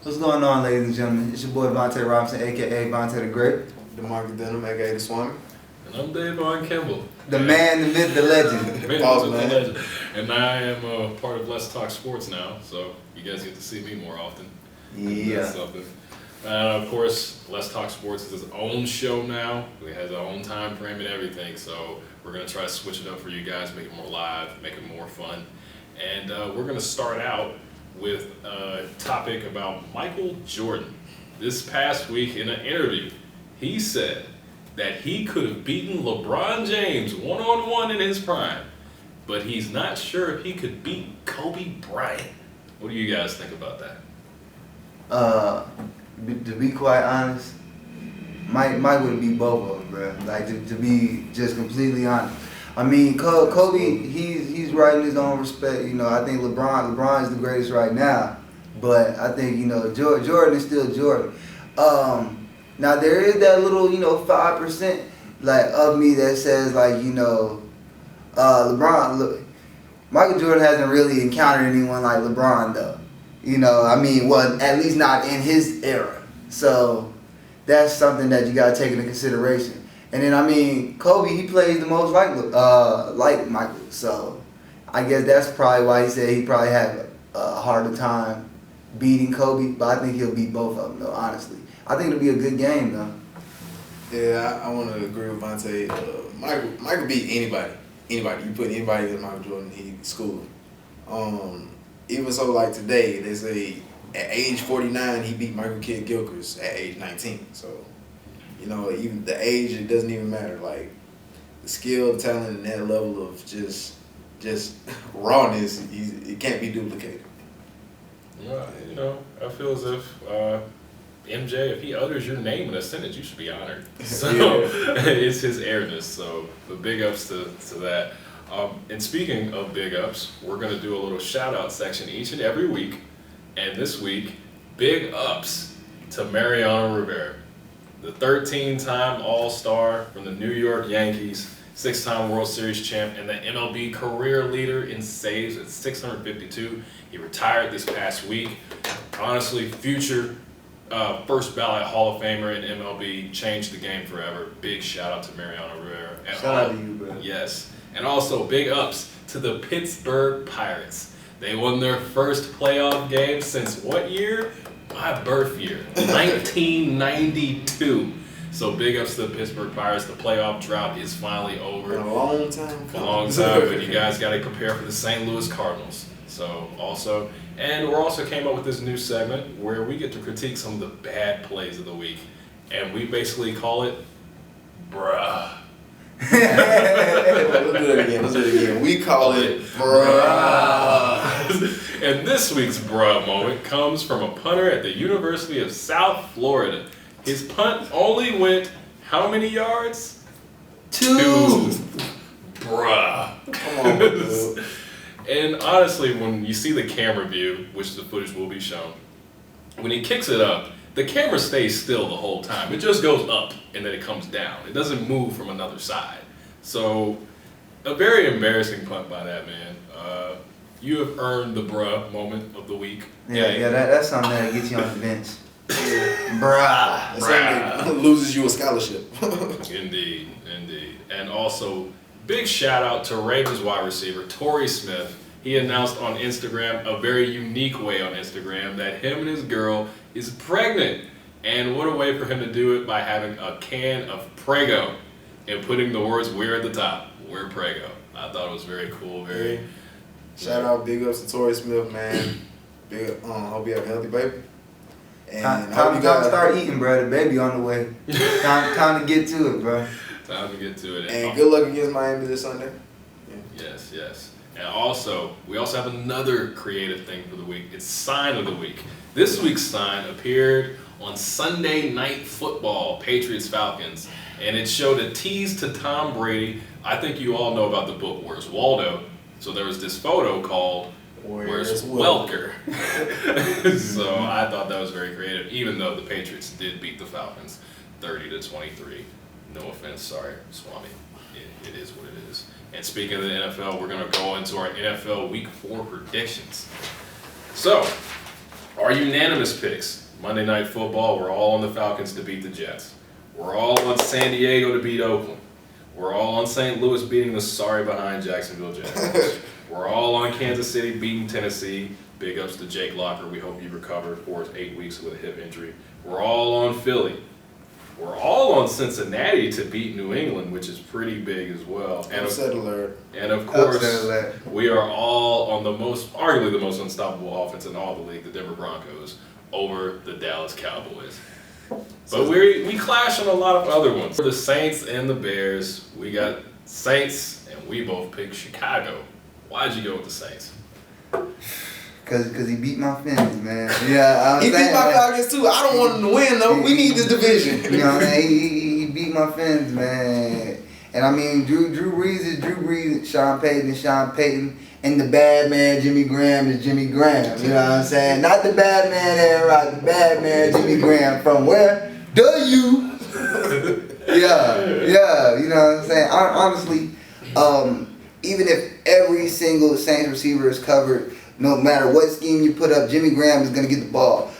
What's going on, ladies and gentlemen? It's your boy Vante Robinson, a.k.a. Vante the Great. DeMarkus Denham, a.k.a. the Swami. And I'm Dayvon Kimble. The man, the myth, the legend. Boss man. And I am a part of Let's Talk Sports now, so you guys get to see me more often. Yeah. That's something. Of course, Let's Talk Sports is its own show now. It has our own time frame and everything, so we're going to try to switch it up for you guys, make it more live, make it more fun. And we're going to start out with a topic about Michael Jordan. This past week in an interview, he said that he could have beaten LeBron James one-on-one in his prime, but he's not sure if he could beat Kobe Bryant. What do you guys think about that? To be quite honest, Mike would beat both of them, bro. Like, to be just completely honest. I mean, Kobe, he's right in his own respect. You know, I think LeBron is the greatest right now. But I think, you know, Jordan is still Jordan. Now, there is that little, 5%, like, of me that says, like, Michael Jordan hasn't really encountered anyone like LeBron, though. Well, at least not in his era. So that's something that you got to take into consideration. And then, Kobe, he plays the most like Michael. So I guess that's probably why he said he probably had a harder time beating Kobe. But I think he'll beat both of them, though, honestly. I think it'll be a good game, though. Yeah, I want to agree with Vante. Michael beat anybody. Anybody. You put anybody against Michael Jordan, he schooled. Even so, like today, they say at age 49, he beat Michael Kidd Gilchrist at age 19. So, even the age, it doesn't even matter. Like, the skill, talent, and that level of just rawness, it can't be duplicated. Well, I feel as if MJ, if he utters your name in a sentence, you should be honored. So it's his airness. So the big ups to that. And speaking of big ups, we're going to do a little shout out section each and every week. And this week, big ups to Mariano Rivera, the 13-time All-Star from the New York Yankees, 6-time World Series champ, and the MLB career leader in saves at 652. He retired this past week. Honestly, future first ballot Hall of Famer in MLB, changed the game forever. Big shout out to Mariano Rivera. And Shout out to you, bro. Yes. And also big ups to the Pittsburgh Pirates. They won their first playoff game since what year? My birth year, 1992. So big ups to the Pittsburgh Pirates. The playoff drought is finally over. A long time. A long time, but you guys got to prepare for the St. Louis Cardinals. So also, and we're also came up with this new segment where we get to critique some of the bad plays of the week. And we basically call it, bruh. Let's do it again. We call it bruh. And this week's bruh moment comes from a punter at the University of South Florida. His punt only went how many yards? 2. Bruh. Come on, dude. And honestly, when you see the camera view, which the footage will be shown, when he kicks it up, the camera stays still the whole time. It just goes up and then it comes down. It doesn't move from another side. So, a very embarrassing punt by that man. You have earned the bruh moment of the week. Yeah, that's something that gets you on the bench. Bruh. That's something that loses you a scholarship. Indeed. And also, big shout out to Ravens wide receiver Torrey Smith. He announced on Instagram, a very unique way on Instagram, that him and his girl is pregnant. And what a way for him to do it by having a can of Prego and putting the words "we're" at the top. We're Prego. I thought it was very cool. Very. Shout out, big ups to Torrey Smith, man. Hope you have a healthy baby. And Time to start eating, bro. The baby on the way. Time to get to it, bro. Time to get to it. And good luck against Miami this Sunday. Yeah. Yes. And also, we also have another creative thing for the week. It's Sign of the Week. This week's sign appeared on Sunday Night Football, Patriots-Falcons, and it showed a tease to Tom Brady. I think you all know about the book Where's Waldo. So there was this photo called Where's Welker? So I thought that was very creative, even though the Patriots did beat the Falcons 30-23. No offense, sorry, Swami. It is what it is. And speaking of the NFL, we're going to go into our NFL Week 4 predictions. So, our Our unanimous picks, Monday Night Football, we're all on the Falcons to beat the Jets. We're all on San Diego to beat Oakland. We're all on St. Louis beating the sorry behind Jacksonville Jaguars. We're all on Kansas City beating Tennessee. Big ups to Jake Locker. We hope you recover for 8 weeks with a hip injury. We're all on Philly. We're all on Cincinnati to beat New England, which is pretty big as well. And Upset alert. And of course, we are all on arguably the most unstoppable offense in all the league, the Denver Broncos, over the Dallas Cowboys. But we clash on a lot of other ones. For the Saints and the Bears, we got Saints, and we both picked Chicago. Why'd you go with the Saints? Cause he beat my Fins, man. Yeah, he beat my Falcons too. I don't want him to win though. We need this division. You know what I mean? He beat my Fins, man. And I mean, Drew Brees is Drew Brees, Sean Payton is Sean Payton, and the bad man Jimmy Graham is Jimmy Graham. You know what I'm saying? Not the bad man Aaron Rodgers, the bad man Jimmy Graham. From where? You. Yeah. You know what I'm saying? Honestly, even if every single Saints receiver is covered, no matter what scheme you put up, Jimmy Graham is going to get the ball.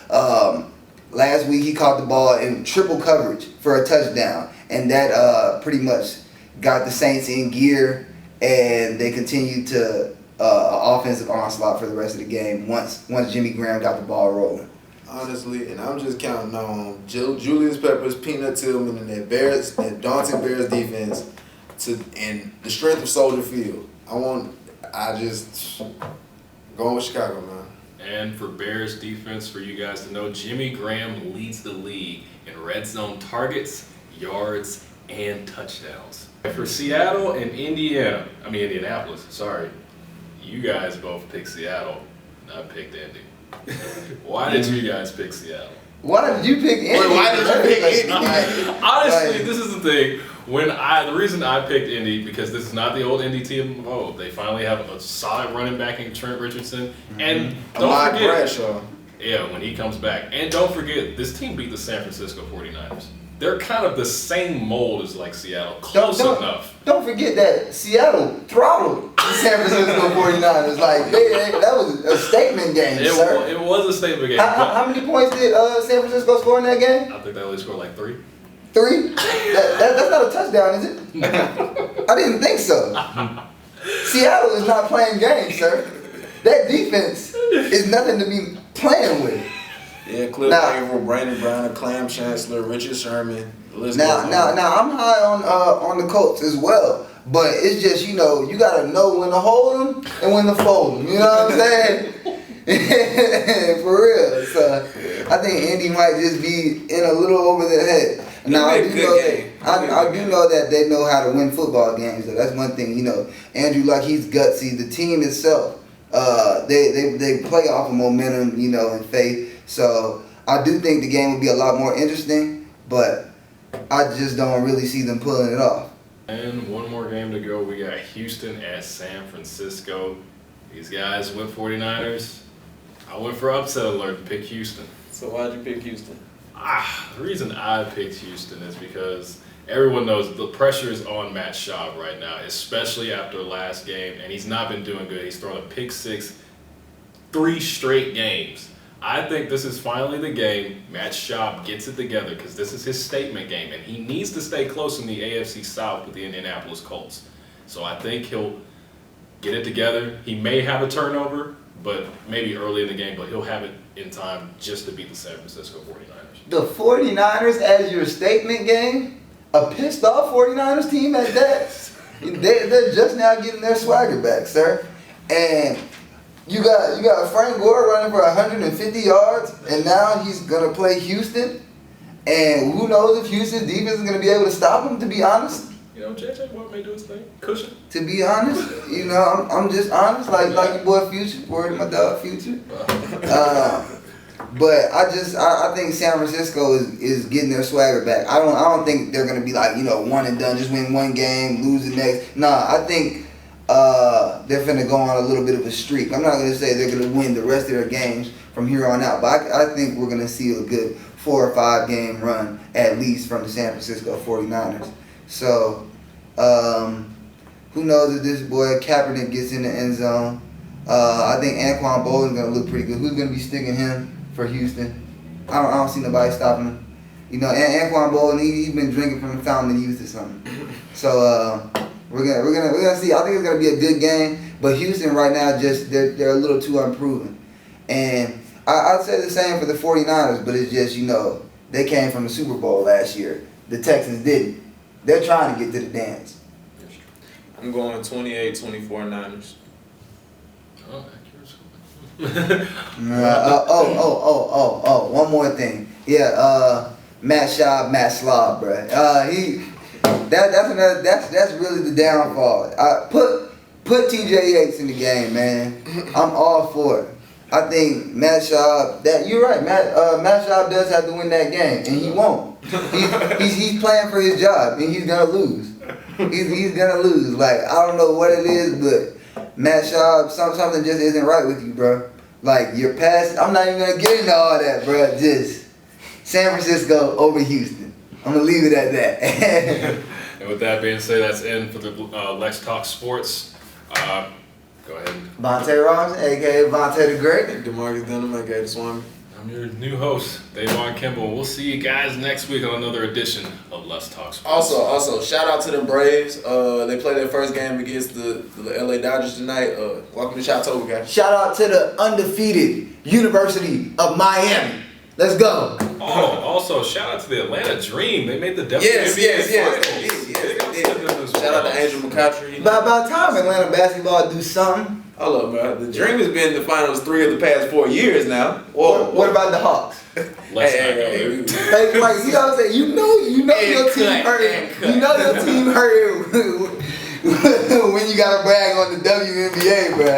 Last week he caught the ball in triple coverage for a touchdown, and that pretty much got the Saints in gear, and they continued to offensive onslaught for the rest of the game once Jimmy Graham got the ball rolling. Honestly, and I'm just counting on Julius Peppers, Peanut Tillman, and that daunting Bears defense and the strength of Soldier Field. Going with Chicago, man. And for Bears defense, for you guys to know, Jimmy Graham leads the league in red zone targets, yards, and touchdowns. For Seattle and Indianapolis, sorry, you guys both picked Seattle, and I picked Indy. Why did you guys pick Seattle? Why did you pick Indy? Why did you pick Indy? Honestly, this is the thing. The reason I picked Indy, because this is not the old Indy team of old. They finally have a solid running back in Trent Richardson. And don't forget, Bradshaw. Yeah, when he comes back. And don't forget, this team beat the San Francisco 49ers. They're kind of the same mold as like Seattle. Close enough. Don't forget that Seattle throttled the San Francisco 49ers. Like, that was a statement game, sir. It was a statement game. How many points did San Francisco score in that game? I think they only scored like 3. 3? That's not a touchdown, is it? I didn't think so. Seattle is not playing games, sir. That defense is nothing to be playing with. Yeah, Cliff Averill, Brandon Brown, Clam Chancellor, Richard Sherman. Now, I'm high on the Colts as well, but it's just, you gotta know when to hold them and when to fold them. You know what I'm saying? For real. So I think Indy might just be in a little over their head. Now I do know that they know how to win football games. So that's one thing. Andrew Luck, he's gutsy. The team itself, they play off of momentum, and faith. So I do think the game will be a lot more interesting, but I just don't really see them pulling it off. And one more game to go. We got Houston at San Francisco. These guys went 49ers. I went for upset alert and picked Houston. So why'd you pick Houston? The reason I picked Houston is because everyone knows the pressure is on Matt Schaub right now, especially after last game, and he's not been doing good. He's thrown a pick six 3 straight games. I think this is finally the game Matt Schaub gets it together, because this is his statement game, and he needs to stay close in the AFC South with the Indianapolis Colts. So I think he'll get it together. He may have a turnover, but maybe early in the game, but he'll have it in time just to beat the San Francisco 49ers. The 49ers as your statement game? A pissed off 49ers team at that? They're just now getting their swagger back, sir. And you got Frank Gore running for 150 yards, and now he's going to play Houston. And who knows if Houston's defense is going to be able to stop him, to be honest. JJ Watt may do his thing. Cushion. To be honest, I'm just honest, like your boy Future, word of my dog Future. But I think San Francisco is getting their swagger back. I don't think they're gonna be like, one and done, just win one game, lose the next. Nah, I think they're finna go on a little bit of a streak. I'm not gonna say they're gonna win the rest of their games from here on out, but I think we're gonna see a good 4 or 5 game run at least from the San Francisco 49ers. So, who knows if this boy Kaepernick gets in the end zone. I think Anquan Bolden's going to look pretty good. Who's going to be sticking him for Houston. I don't see nobody stopping him. You know, and Anquan Bolden, he's been drinking from the fountain of youth or something. So we're gonna see. I think it's gonna be a good game. But Houston right now just they're a little too unproven. And I'd say the same for the 49ers, but it's just, you know, they came from the Super Bowl last year. The Texans didn't. They're trying to get to the dance. I'm going 28-24 Niners. Oh, One more thing. Yeah, Matt Schaub, Matt Slob, bruh. That's really the downfall. Put TJ Yates in the game, man. I'm all for it. I think Matt Schaub. You're right. Matt Schaub does have to win that game, and he won't. He's playing for his job, and he's gonna lose. He's gonna lose. Like, I don't know what it is, but Matt Schaub, something just isn't right with you, bro. Like, your past. I'm not even gonna get into all that, bro. Just San Francisco over Houston. I'm gonna leave it at that. And with that being said, that's in for the Let's Talk Sports. Go ahead. Vante Robinson, a.k.a. Vante the Great. DeMarkus Denham, a.k.a. the Swami. I'm your new host, Dayvon Kimble. We'll see you guys next week on another edition of Let's Talk Sports. Also, shout out to the Braves. They played their first game against the LA Dodgers tonight. Welcome to Shotover, guys. Shout out to the undefeated University of Miami. Let's go. Oh, also, shout out to the Atlanta Dream. They made the WNBA Yes. Shout out to Angel McCautry. By time Atlanta basketball do something. Hold up, bro. The Dream has been in the finals 3 of the past 4 years now. What about the Hawks? Let's not go there. Hey, Mike, you know what I'm saying? You know your team hurt. You know your team hurt when you gotta brag on the WNBA, bro.